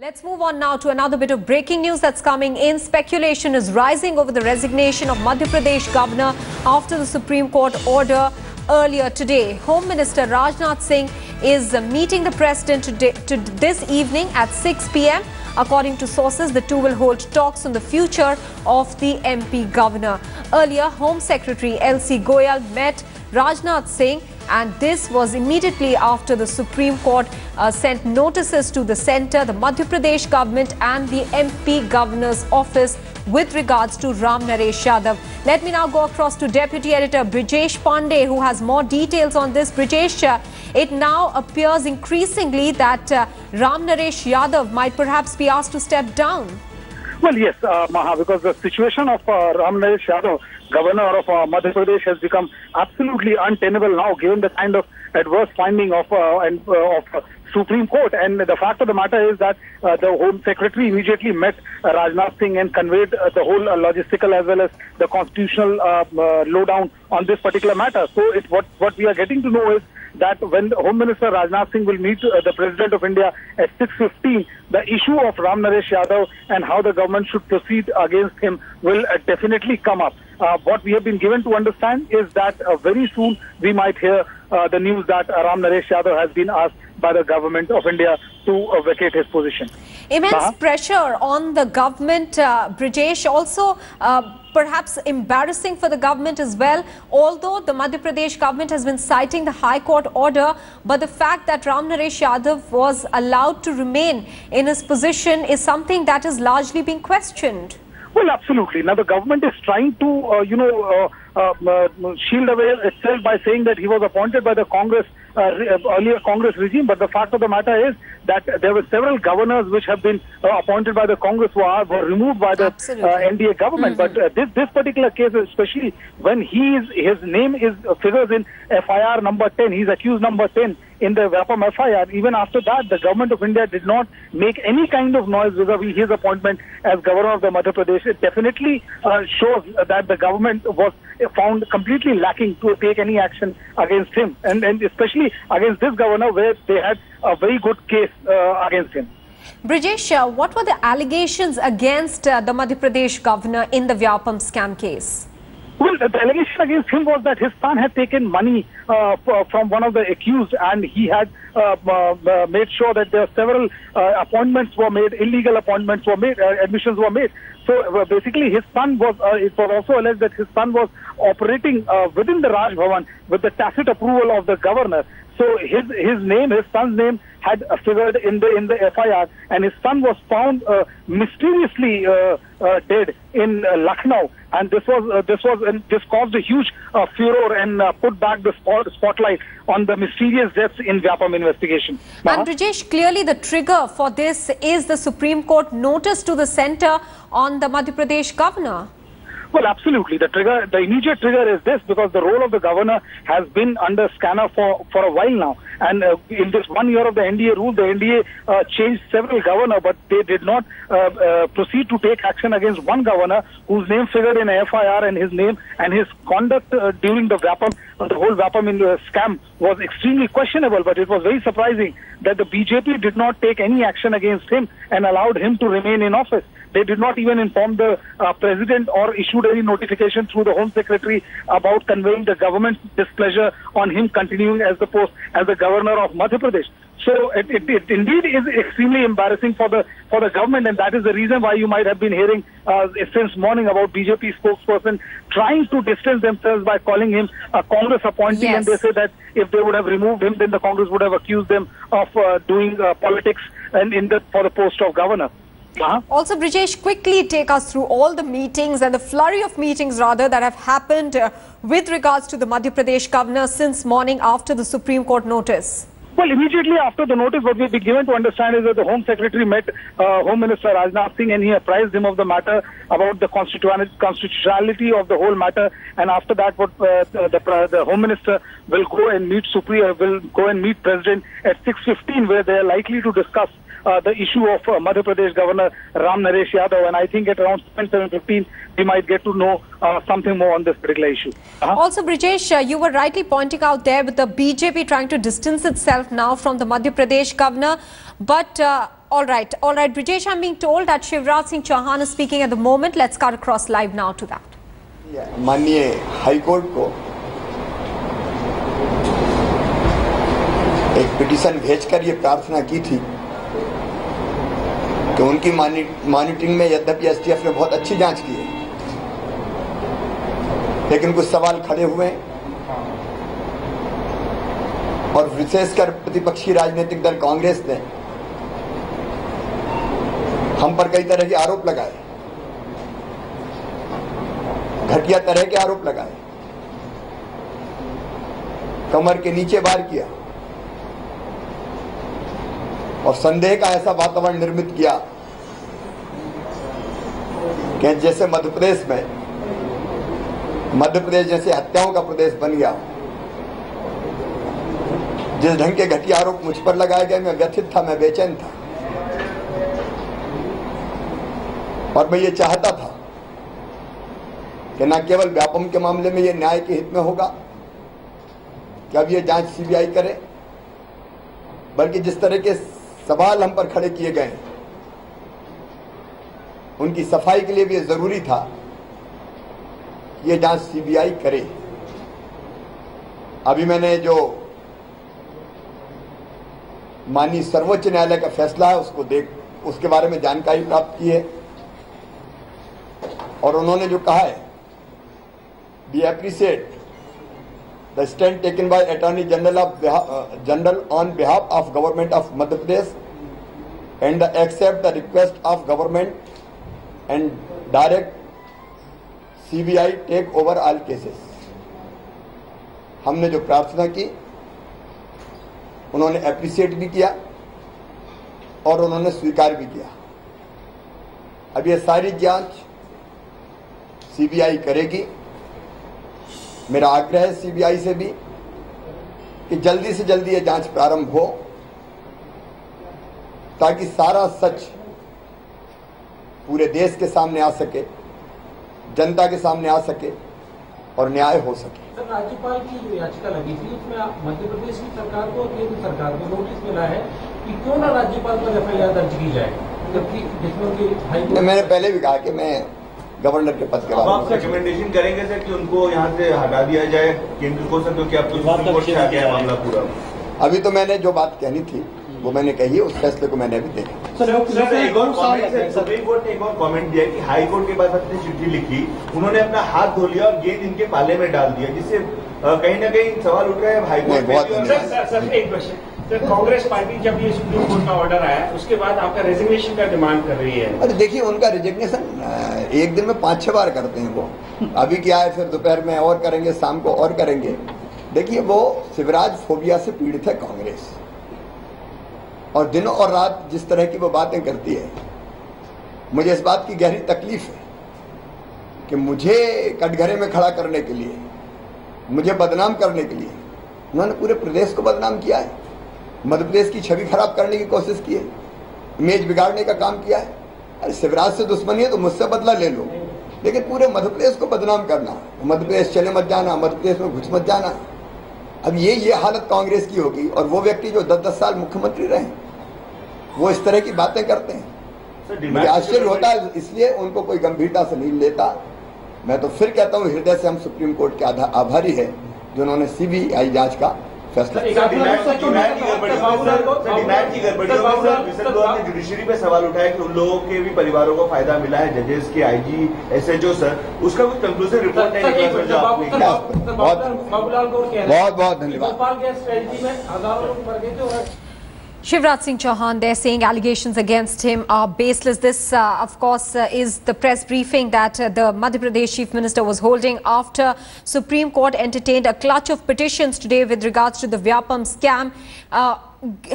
Let's move on now to another bit of breaking news that's coming in. Speculation is rising over the resignation of Madhya Pradesh governor after the Supreme Court order earlier today. Home Minister Rajnath Singh is meeting the president this evening at 6 p.m. According to sources, the two will hold talks on the future of the MP governor. Earlier, Home Secretary L.C. Goyal met Rajnath Singh, and this was immediately after the Supreme Court sent notices to the centre, the Madhya Pradesh government and the MP governor's office with regards to Ram Naresh Yadav. Let me now go across to Deputy Editor Brijesh Pandey, who has more details on this. Brijesh, it now appears increasingly that Ram Naresh Yadav might perhaps be asked to step down. Well, yes, Maha, because the situation of Ram Naresh Yadav, governor of Madhya Pradesh, has become absolutely untenable now, given the kind of adverse finding of Supreme Court. And the fact of the matter is that the Home Secretary immediately met Rajnath Singh and conveyed the whole logistical as well as the constitutional lowdown on this particular matter. So what we are getting to know is that when Home Minister Rajnath Singh will meet the President of India at 6:15, the issue of Ram Naresh Yadav and how the government should proceed against him will definitely come up. What we have been given to understand is that very soon we might hear the news that Ram Naresh Yadav has been asked by the government of India to vacate his position. Immense pressure on the government, Brijesh, also perhaps embarrassing for the government as well. Although the Madhya Pradesh government has been citing the High Court order, but the fact that Ram Naresh Yadav was allowed to remain in his position is something that is largely being questioned. Well, absolutely. Now, the government is trying to, shield away itself by saying that he was appointed by the Congress, earlier Congress regime. But the fact of the matter is that there were several governors which have been appointed by the Congress were removed by the NDA government. But this particular case, especially when his name figures in FIR number 10, he's accused number 10 in the Vyapam FIR. Even after that, the government of India did not make any kind of noise vis-a-vis his appointment as governor of the Madhya Pradesh. It definitely shows that the government was found completely lacking to take any action against him, and especially against this governor, where they had a very good case against him. Brijesh, what were the allegations against the Madhya Pradesh governor in the Vyapam scam case? Well, the allegation against him was that his son had taken money from one of the accused, and he had made sure that there were several appointments were made, illegal appointments were made, admissions were made. So basically, his son was, it was also alleged that his son was operating within the Raj Bhavan with the tacit approval of the governor. So his son's name had figured in the FIR, and his son was found mysteriously dead in Lucknow, and this caused a huge furor and put back the spotlight on the mysterious deaths in Vyapam investigation. And Brijesh, clearly the trigger for this is the Supreme Court notice to the centre on the Madhya Pradesh governor. Well, absolutely. The immediate trigger is this, because the role of the governor has been under scanner for a while now. And in this 1 year of the NDA rule, the NDA changed several governors, but they did not proceed to take action against one governor whose name figured in a FIR, and his name and his conduct during the Vyapam, the whole Vyapam scam was extremely questionable. But it was very surprising that the BJP did not take any action against him and allowed him to remain in office. They did not even inform the president or issued any notification through the Home Secretary about conveying the government's displeasure on him continuing as the governor of Madhya Pradesh. So it indeed is extremely embarrassing for the government, and that is the reason why you might have been hearing since morning about BJP spokesperson trying to distance themselves by calling him a Congress appointee. Yes. And they say that if they would have removed him, then the Congress would have accused them of doing politics for the post of governor. Also, Brijesh, quickly take us through all the meetings and the flurry of meetings rather that have happened with regards to the Madhya Pradesh governor since morning after the Supreme Court notice. Well, immediately after the notice, what we've been given to understand is that the Home Secretary met Home Minister Rajnath Singh, and he apprised him of the matter about the constitutionality of the whole matter. And after that, the Home Minister will go and meet President at 6:15, where they are likely to discuss the issue of Madhya Pradesh Governor Ram Naresh Yadav, and I think at around 7:15 we might get to know something more on this particular issue. Also, Brijesh, you were rightly pointing out there with the BJP trying to distance itself now from the Madhya Pradesh governor, but All right. Britesh, I'm being told that Shivraj Singh Chauhan is speaking at the moment. Let's cut across live now to that. माननीय high court को एक petition भेजकर ये प्रार्थना की थी कि उनकी मॉनिटरिंग में यद्यपि एसटीएफ ने बहुत अच्छी जांच की है, लेकिन कुछ सवाल खड़े हुए हैं और विशेषकर प्रतिपक्षी राजनीतिक दल कांग्रेस ने हम पर कई तरह के आरोप लगाए, घटिया तरह के आरोप लगाए, कमर के नीचे वार किया और संदेह का ऐसा वातावरण निर्मित किया कि जैसे मध्य प्रदेश जैसे हत्याओं का प्रदेश बन गया। जिस ढंग के घटिया आरोप मुझ पर लगाए गए, मैं व्यथित था, मैं बेचैन था और मैं ये चाहता था कि न केवल व्यापम के मामले में ये न्याय के हित में होगा कि अब ये जांच सीबीआई करे, बल्कि जिस तरह के सवाल हम पर खड़े किए गए उनकी सफाई के लिए भी ये जरूरी था ये जांच सीबीआई करे। अभी मैंने जो माननीय सर्वोच्च न्यायालय का फैसला है उसके बारे में जानकारी प्राप्त की है और उन्होंने जो कहा है, we appreciate the stand taken by attorney general on behalf of government of Madhya Pradesh and the accept the request of government and direct CBI take over all cases. हमने जो प्रार्थना की उन्होंने एप्रिशिएट भी किया और उन्होंने स्वीकार भी किया। अब ये सारी जांच सीबीआई करेगी। मेरा आग्रह है सीबीआई से भी कि जल्दी से जल्दी ये जांच प्रारंभ हो ताकि सारा सच पूरे देश के सामने आ सके, जनता के सामने आ सके और न्याय हो सके। सर, राज्यपाल की जो याचिका लगी थी उसमें मध्य प्रदेश की सरकार को केंद्र सरकार को नोटिस मिला है कि क्यों ना राज्यपाल पर एफआईआर दर्ज की जाए, जबकि जिसमें उनकी मैंने पहले भी कहा कि मैं गवर्नर के पद के बाद आप रिकमेंडेशन करेंगे सर कि उनको यहाँ से हटा दिया जाए केंद्र को सर, क्योंकि अब तो सुप्रीम कोर्ट से आ गया है मामला पूरा। अभी तो मैंने जो बात कहनी थी वो मैंने कही है, उस फैसले को मैंने अभी देखा। एक और कमेंट, सुप्रीम कोर्ट ने एक और कमेंट दिया कि हाई कोर्ट के पास अपनी चिट्ठी लिखी, उन्होंने अपना हाथ धो लिया और गेंद इनके पाले में डाल दिया, जिससे कहीं ना कहीं सवाल उठ रहा है हाई कोर्ट में। सर एक क्वेश्चन, सर कांग्रेस पार्टी जब ये सुप्रीम कोर्ट का ऑर्डर आया उसके बाद आपका रेजिग्नेशन का डिमांड कर रही है। अरे देखिए, उनका रेजिग्नेशन एक दिन में 5-6 बार करते हैं वो। अभी क्या है, फिर दोपहर में और करेंगे, शाम को और करेंगे। देखिए, वो शिवराज फोबिया से पीड़ित है कांग्रेस, और दिनों और रात जिस तरह की वो बातें करती है, मुझे इस बात की गहरी तकलीफ है कि मुझे कटघरे में खड़ा करने के लिए, मुझे बदनाम करने के लिए उन्होंने पूरे प्रदेश को बदनाम किया है, मध्य प्रदेश की छवि खराब करने की कोशिश की है, इमेज बिगाड़ने का काम किया है। अरे शिवराज से दुश्मनी है तो मुझसे बदला ले लो, लेकिन पूरे मध्य प्रदेश को बदनाम करना, मध्य प्रदेश चले मत जाना, मध्य प्रदेश में घुस मत जाना। अब ये हालत कांग्रेस की होगी, और वो व्यक्ति जो 10-10 साल मुख्यमंत्री रहे वो इस तरह की बातें करते हैं। मुझे आश्चर्य होता है, इसलिए उनको कोई गंभीरता से नहीं लेता। मैं तो फिर कहता हूँ, हृदय से हम सुप्रीम कोर्ट के आभारी है जिन्होंने सीबीआई जांच का फैसला। जुडिशरी पे सवाल उठाया कि उन लोगों के भी परिवारों को फायदा मिला है, जजेस के, आईजी, एसएचओ सर, उसका कुछ कंक्लूसिव रिपोर्ट नहीं निकला। बहुत धन्यवाद। Shivraj Singh Chauhan, they're saying allegations against him are baseless. This, of course, is the press briefing that the Madhya Pradesh Chief Minister was holding after Supreme Court entertained a clutch of petitions today with regards to the Vyapam scam,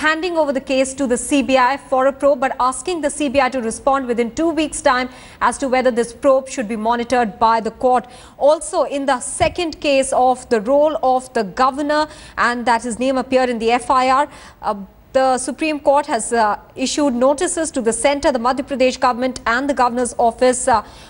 handing over the case to the CBI for a probe, but asking the CBI to respond within 2 weeks' time as to whether this probe should be monitored by the court. Also, in the second case of the role of the governor, and that his name appeared in the FIR, the Supreme Court has issued notices to the centre, the Madhya Pradesh government and the governor's office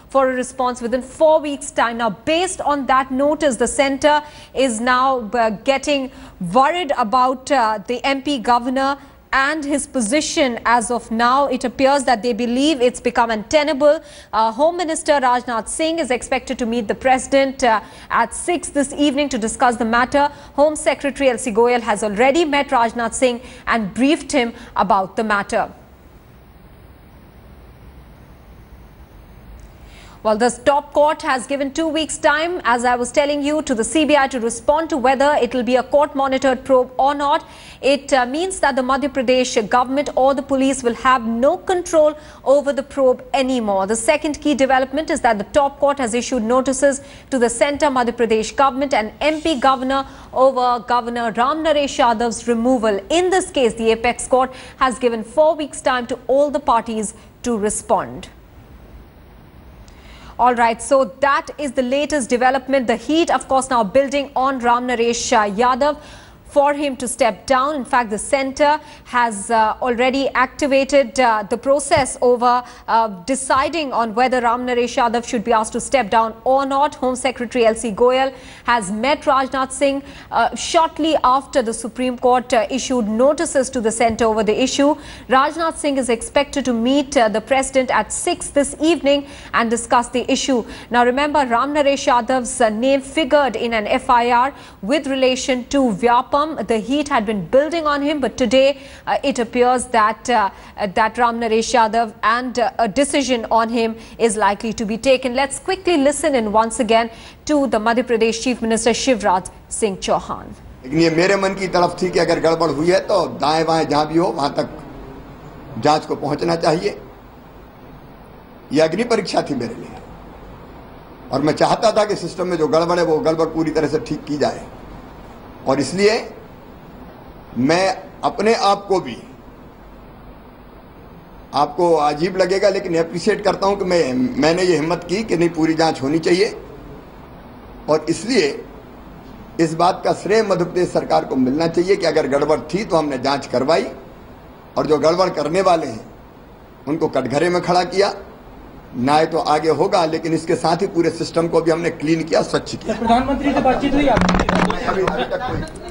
for a response within 4 weeks' time. Now, based on that notice, the centre is now getting worried about the MP governor and his position as of now. It appears that they believe it's become untenable. Home Minister Rajnath Singh is expected to meet the President at 6 this evening to discuss the matter. Home Secretary L.C. Goyal has already met Rajnath Singh and briefed him about the matter. Well, the top court has given 2 weeks' time, as I was telling you, to the CBI to respond to whether it will be a court-monitored probe or not. It means that the Madhya Pradesh government or the police will have no control over the probe anymore. The second key development is that the top court has issued notices to the centre Madhya Pradesh government and MP governor over Governor Ram Naresh Yadav's removal. In this case, the apex court has given 4 weeks' time to all the parties to respond. All right, so that is the latest development. The heat, of course, now building on Ram Naresh Yadav for him to step down. In fact, the centre has already activated the process over deciding on whether Ram Naresh Yadav should be asked to step down or not. Home Secretary L.C. Goyal has met Rajnath Singh shortly after the Supreme Court issued notices to the centre over the issue. Rajnath Singh is expected to meet the President at 6 this evening and discuss the issue. Now, remember, Ram Naresh Yadav's name figured in an FIR with relation to Vyapam. The heat had been building on him, but today it appears that Ram Naresh Yadav and a decision on him is likely to be taken. Let's quickly listen in once again to the Madhya Pradesh Chief Minister Shivraj Singh Chauhan. लेकिन ये मेरे मन की तरफ थी कि अगर गड़बड़ हुई है तो दाएं बाएं जहां भी हो वहां तक जांच को पहुंचना चाहिए। यह अग्नि परीक्षा थी मेरे लिए और मैं चाहता था कि सिस्टम में जो गड़बड़ है वो गड़बड़ पूरी तरह से ठीक की जाए और इसलिए मैं अपने आप को भी, आपको अजीब लगेगा लेकिन एप्रिशिएट करता हूं कि मैंने ये हिम्मत की कि नहीं, पूरी जांच होनी चाहिए और इसलिए इस बात का श्रेय मध्य प्रदेश सरकार को मिलना चाहिए कि अगर गड़बड़ थी तो हमने जांच करवाई और जो गड़बड़ करने वाले हैं उनको कटघरे में खड़ा किया। न्याय तो आगे होगा लेकिन इसके साथ ही पूरे सिस्टम को भी हमने क्लीन किया, स्वच्छ किया। प्रधानमंत्री से बातचीत हुई आपकी? अभी तक कोई